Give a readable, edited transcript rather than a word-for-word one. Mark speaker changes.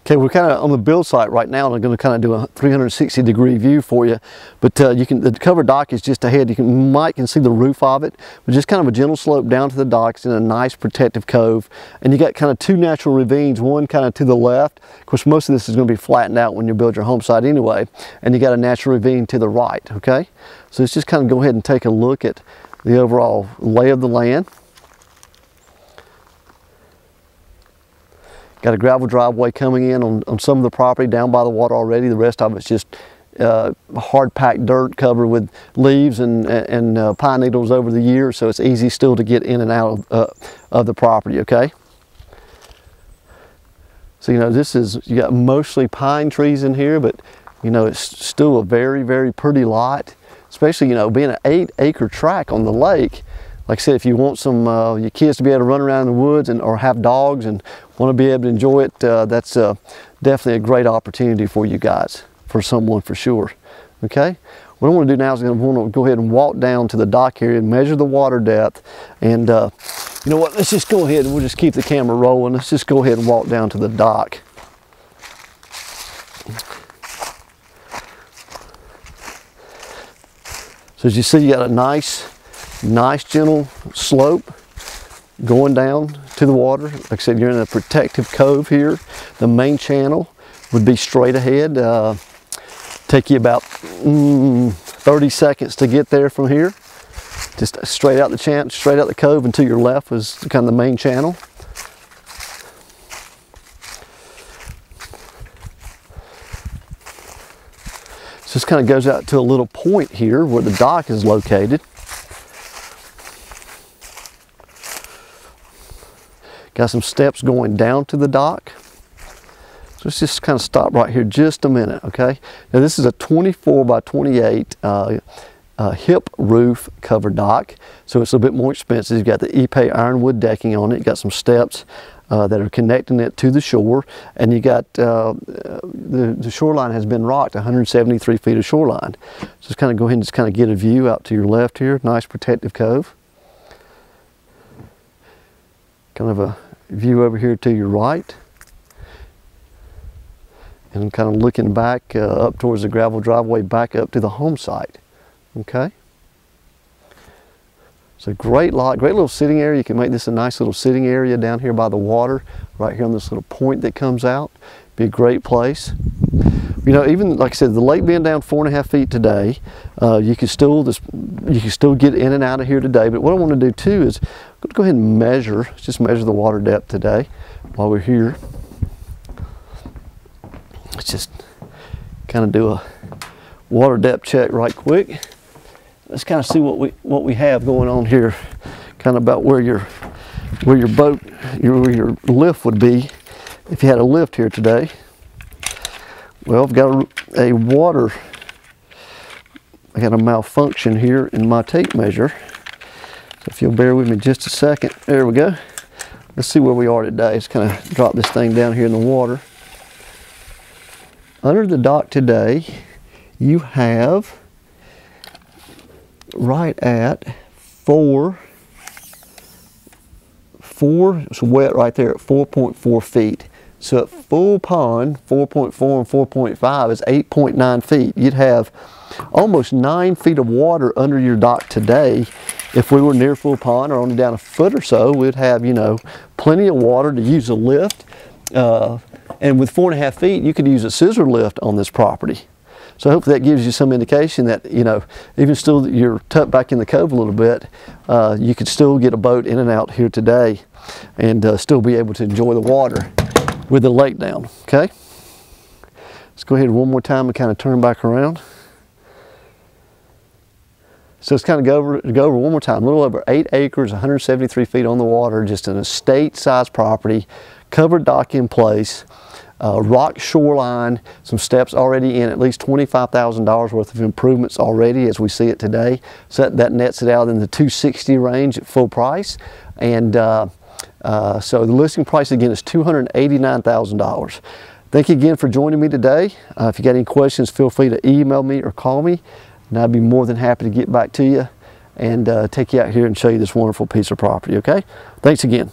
Speaker 1: Okay, we're kind of on the build site right now, and I'm going to kind of do a 360-degree view for you. But the covered dock is just ahead. You can see the roof of it, but just kind of a gentle slope down to the docks in a nice protective cove. And you got kind of two natural ravines, one kind of to the left. Of course, most of this is going to be flattened out when you build your home site anyway. And you got a natural ravine to the right. Okay, so let's just kind of go ahead and take a look at the overall lay of the land. Got a gravel driveway coming in on some of the property down by the water already. The rest of it's just hard packed dirt covered with leaves and pine needles over the years, so it's easy still to get in and out of the property, okay? So, you know, you got mostly pine trees in here, but, you know, it's still a very, very pretty lot, especially, you know, being an 8-acre tract on the lake. Like I said, if you want some your kids to be able to run around in the woods or have dogs and want to be able to enjoy it, that's definitely a great opportunity for you guys, for someone for sure. Okay, what I want to do now is I'm going to go ahead and walk down to the dock area and measure the water depth. And you know what? Let's just go ahead and we'll just keep the camera rolling. Let's just go ahead and walk down to the dock. So as you see, you got a nice gentle slope going down to the water. Like I said, you're in a protective cove here. The main channel would be straight ahead. Take you about 30 seconds to get there from here. Just straight out the cove, and to your left was kind of the main channel. So this kind of goes out to a little point here where the dock is located. Got some steps going down to the dock. So let's just kind of stop right here just a minute, okay? Now this is a 24 by 28 hip roof covered dock, so it's a bit more expensive. You've got the Ipe ironwood decking on it. You got some steps that are connecting it to the shore, and you got the shoreline has been rocked, 173 feet of shoreline. So just kind of go ahead and just kind of get a view out to your left here. Nice protective cove. Kind of a view over here to your right, and kind of looking back up towards the gravel driveway back up to the home site. Okay, it's a great lot, great little sitting area. You can make this a nice little sitting area down here by the water, right here on this little point that comes out. Be a great place. You know, even like I said, the lake being down 4.5 feet today, you can still get in and out of here today. But what I want to do too is go ahead and just measure the water depth today while we're here. Let's just kind of do a water depth check right quick. Let's kind of see what we have going on here, kind of about where your boat, where your lift would be if you had a lift here today. Well, I've got a malfunction here in my tape measure. So if you'll bear with me just a second. There we go. Let's see where we are today. Let's kind of drop this thing down here in the water. Under the dock today, you have right at four, it's wet right there at 4.4 feet. So at full pond, 4.4 and 4.5 is 8.9 feet. You'd have almost 9 feet of water under your dock today. If we were near full pond or only down a foot or so, we'd have, you know, plenty of water to use a lift. And with 4.5 feet, you could use a scissor lift on this property. So hopefully that gives you some indication that, you know, even still you're tucked back in the cove a little bit, you could still get a boat in and out here today and still be able to enjoy the water with the lake down, okay? Let's go ahead one more time and kind of turn back around. So let's kind of go over one more time. A little over 8 acres, 173 feet on the water, just an estate-sized property, covered dock in place, rock shoreline, some steps already in, at least $25,000 worth of improvements already as we see it today. So that nets it out in the $260,000 range at full price. And so the listing price again is $289,000. Thank you again for joining me today. If you got any questions, feel free to email me or call me, and I'd be more than happy to get back to you and take you out here and show you this wonderful piece of property, okay? Thanks again.